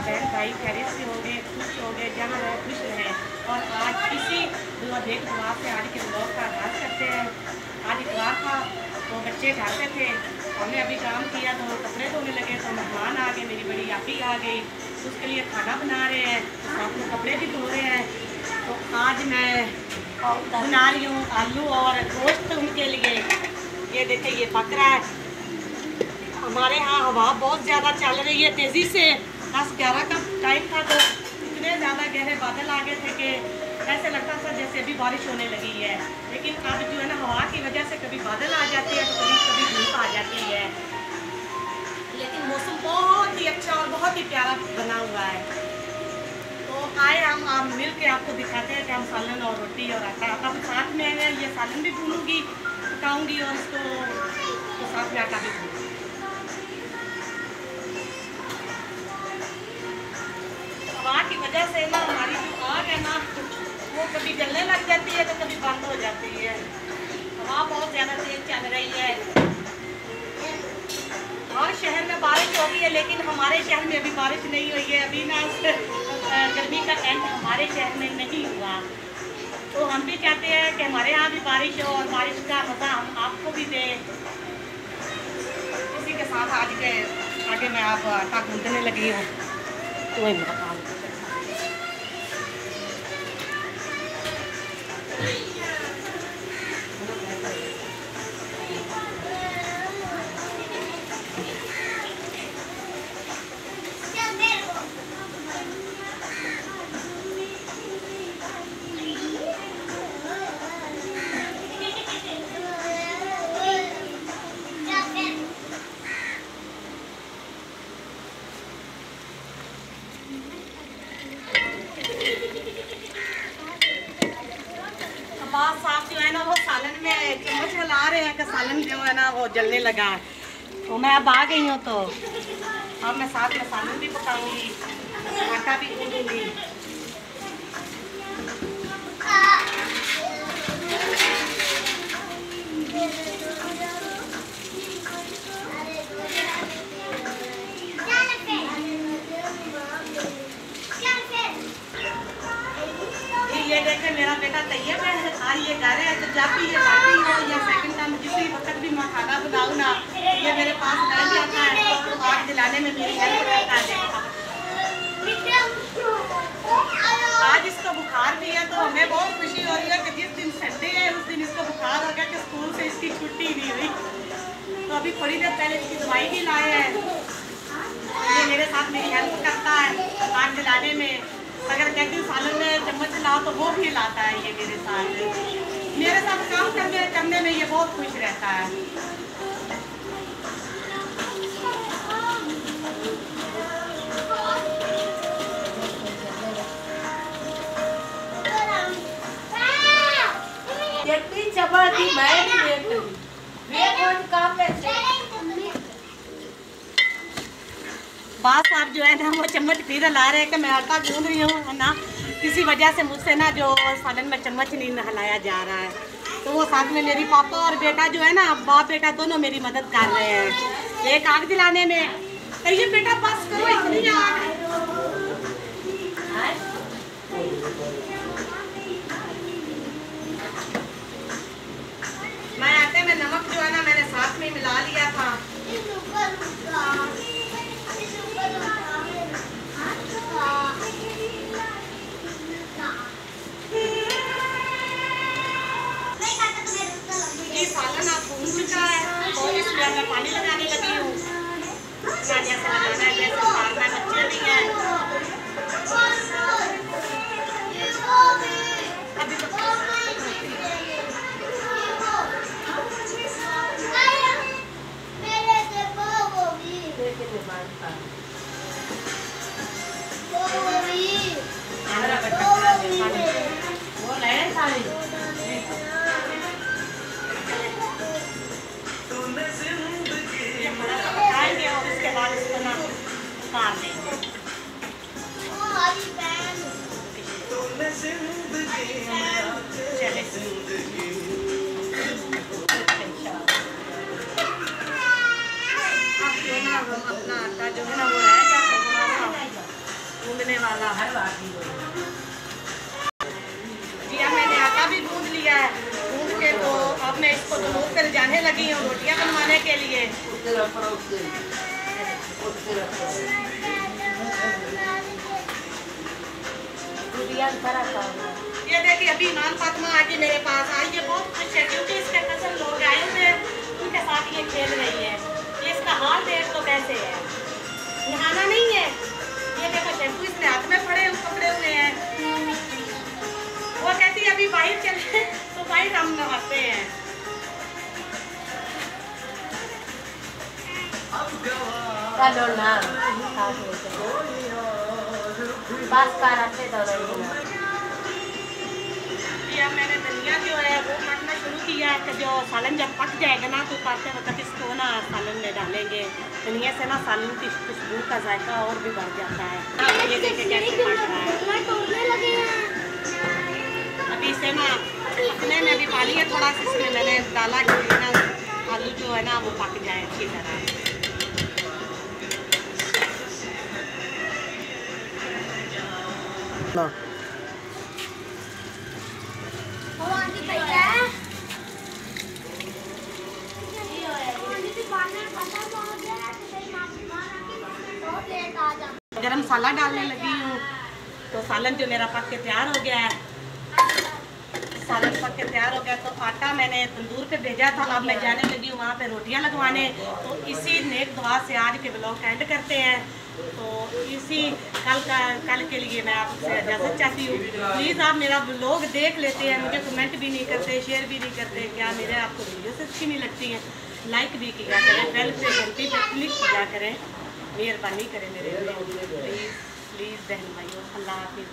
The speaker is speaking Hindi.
बहन भाई खैरियत से होंगे, खुश होंगे, जहाँ रहे खुश रहें। और आज इसी देख दुआ से आज के ब्लॉग का आगाज़ करते हैं। आज इतवार था तो बच्चे घर पे थे, हमने अभी काम किया तो कपड़े धोने लगे तो मेहमान आ गए, मेरी बड़ी आपी आ गई, तो उसके लिए खाना बना रहे हैं, साथ में कपड़े भी धो रहे हैं। तो आज मैं बना रही हूँ आलू और गोश्त उनके लिए। ये देखिए ये पक रहा है। हमारे यहाँ हवा बहुत ज़्यादा चल रही है तेज़ी से। 10-11 का टाइम था तो इतने ज़्यादा गहरे बादल आ गए थे कि ऐसे लगता था जैसे अभी बारिश होने लगी है। लेकिन अब जो है ना हवा की वजह से कभी बादल आ जाते हैं तो कभी कभी धूप आ जाती है। लेकिन मौसम बहुत ही अच्छा और बहुत ही प्यारा बना हुआ है। तो आए हम मिल के आपको दिखाते हैं कि हम सालन और रोटी और आटा अब साथ में है। ये सालन भी भूनूंगी, पकाऊँगी और इसको तो साथ में आटा भी भूनूंगी। हवा की वजह से ना हमारी जो आग है ना वो कभी जलने लग जाती है तो कभी बंद हो जाती है। हवा बहुत ज़्यादा तेज चल रही है और शहर में बारिश हो गई है, लेकिन हमारे शहर में अभी बारिश नहीं हुई है। अभी ना गर्मी का एंड हमारे शहर में नहीं हुआ, तो हम भी चाहते हैं कि हमारे यहाँ भी बारिश हो और बारिश का मज़ा हम आपको भी दें। इसी के साथ आज के आगे मैं आप आटा गूंदने लगी हूँ। तो वही मेरा काम साफ जो है ना वो सालन में चम्मच हिला रहे हैं कि सालन जो है ना वो जलने लगा है। तो मैं अब आ गई हूँ तो अब मैं साथ में सालन भी पकाऊंगी, आटा भी गूंदूंगी। ये देखे मेरा बेटा तैयार है, आज ये घर है तो जब भी ये लाती हो या सेकंड टाइम किसी वक्त भी मैं खाना बनाऊँ ना ये मेरे पास बैठ जाता है तो आग जलाने में मेरी हेल्प करता है। आज इसको बुखार भी है तो हमें बहुत खुशी हो रही है कि जिस दिन संडे है उस दिन इसको बुखार हो गया कि स्कूल से इसकी छुट्टी नहीं हुई। तो अभी थोड़ी देर पहले इसकी दवाई भी लाए हैं। ये मेरे साथ मेरी हेल्प करता है आग जलाने में। अगर कहती हूँ सालन में चम्मच लाओ तो वो भी लाता है। ये मेरे साथ काम करने में ये बहुत खुश रहता है। चपाती बात साहब जो है ना वो चम्मच फिर ला रहे हैं कि मैं आटा गूंद रही हूँ है ना, किसी वजह से मुझसे ना जो सालन में चम्मच नहीं हिलाया जा रहा है। तो वो साथ में मेरी पापा और बेटा जो है ना बाप बेटा दोनों मेरी मदद कर रहे हैं एक आग जलाने में। तो ये बेटा बस करो इतनी आग। मैं आटे में नमक जो है ना मैंने साथ में मिला लिया था। ये सालन आप भून चुका है तो इसमें मैं पानी लगाने लगी हूँ। जैसे लगाना है जैसे सालना बच्चे भी हैं। अभी तो वो ले सारी पकाएंगे और इसके बाद इसको ना उतार देंगे। चले अब जो ना हम अपना आटा जो है ना वो रह जाता है थोड़ा सा गूंदने वाला है। जी अब मैंने आटा भी गूंद लिया है। गूंद के तो अब मैं इसको दूर कर जाने लगी हूँ रोटियाँ बनवाने के लिए। ये देखिए अभी ईमान फातिमा आके मेरे पास आई है, बहुत खुश है क्योंकि इसके कज़न लोग आए हुए हैं, उनके साथ ये खेल रही है। ये इसका हाल देख तो कैसे है, नहाना नहीं है। ये देखो शैम्पू इसने हाथ में पकड़े हुए हैं। वो कहती है अभी बाहर चले तो बाहर हम नहाते हैं। चलो ना बस कर आते तो अब मैंने धनिया जो है वो काटना शुरू किया है कि जो सालन जब पक जाएगा ना तो काटते वक्त इसको ना सालन में डालेंगे। धनिया से ना सालन की खुशबू का जायका और भी बढ़ जाता है। ये देखिए कैसे पक रहा है। अभी इसे ना पकने में भी पानी है थोड़ा सा, इसमें मैंने डाला कि ना आलू जो है ना वो पक जाए अच्छी तरह। गरम मसाला डालने लगी हूँ तो सालन जो मेरा पक के तैयार हो गया है। सालन पक के तैयार हो गया तो आटा मैंने तंदूर पे भेजा था। अब मैं जाने लगी हूँ वहाँ पे रोटियाँ लगवाने। तो इसी नेक दुआ से आज के ब्लॉग का एंड करते हैं। तो इसी कल के लिए मैं आपसे इजाज़त चाहती हूँ। प्लीज़ आप मेरा ब्लॉग देख लेते हैं, मुझे कमेंट भी नहीं करते, शेयर भी नहीं करते। क्या मेरे आपको वीडियो से अच्छी नहीं लगती है, लाइक भी किया करें, बेल पे घंटी पे क्लिक किया करें, मेहरबानी करें मेरे लिए। प्लीज़ प्लीज़ बहन भाइयों, अल्लाह हाफ़िज़।